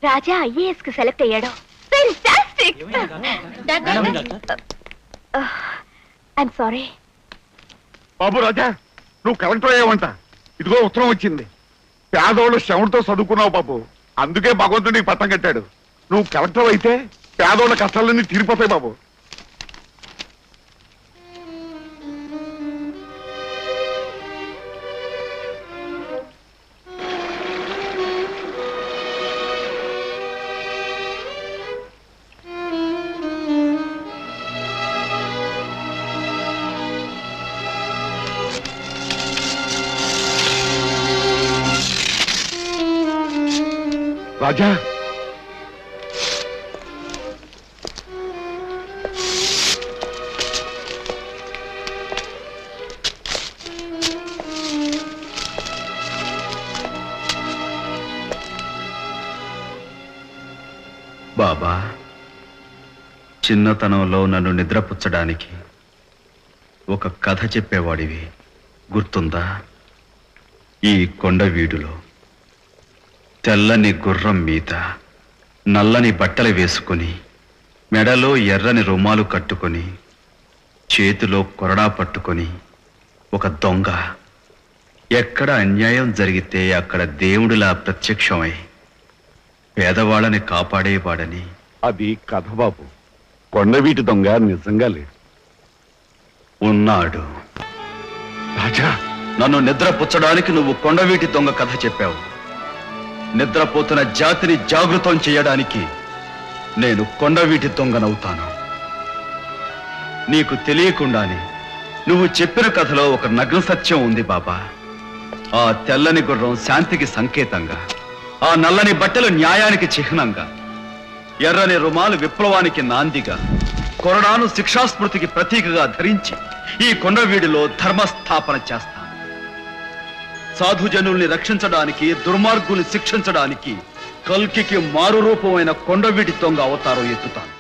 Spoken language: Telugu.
రాజా ఐఏఎస్ కి సెలెక్ట్ అయ్యాడు. I'm sorry. బాబు రాజా, నువ్వు కలెక్టర్ అయ్యావంట. ఇదిగో ఉత్తరం వచ్చింది. పేదోళ్ళు శ్రమతో చదువుకున్నావు బాబు, అందుకే భగవంతుడు నీకు పట్టం కట్టాడు. నువ్వు కలెక్టర్ అయితే పేదోళ్ళ కష్టాలన్నీ తీరిపోతాయి బాబు. రాజా, బాబా, చిన్నతనంలో నన్ను నిద్రపుచ్చడానికి ఒక కథ చెప్పేవాడివి, గుర్తుందా? ఈ కొండ వీడులో తెల్లని గుర్రం మీద నల్లని బట్టలు వేసుకుని, మెడలో ఎర్రని రుమాలు కట్టుకొని, చేతిలో కొరడా పట్టుకొని ఒక దొంగ ఎక్కడ అన్యాయం జరిగితే అక్కడ దేవుడిలా ప్రత్యక్షమై పేదవాళ్ళని కాపాడేవాడని. అది కథ బాబు. కొండవీటి దొంగ నిజంగా లేడు. ఉన్నాడు. రాజా, నన్ను నిద్రపుచ్చడానికి నువ్వు కొండవీటి దొంగ కథ చెప్పావు. నిద్రపోతున్న జాతిని జాగృతం చేయడానికి నేను కొండవీటి దొంగనవుతాను. నీకు తెలియకుండానే నువ్వు చెప్పిన కథలో ఒక నగ్న సత్యం ఉంది బాబా. ఆ తెల్లని గుర్రం శాంతికి సంకేతంగా, ఆ నల్లని బట్టలు న్యాయానికి చిహ్నంగా, ఎర్రని రుమాలు విప్లవానికి నాందిగా, కొరడాను శిక్షాస్మృతికి ప్రతీకగా ధరించి ఈ కొండవీడిలో ధర్మస్థాపన చేస్తాను. సాధుజనుల్ని రక్షించడానికి, దుర్మార్గుల్ని శిక్షించడానికి కల్కికి మారు రూపమైన కొండవీటి దొంగ అవతారం ఎత్తుతాను.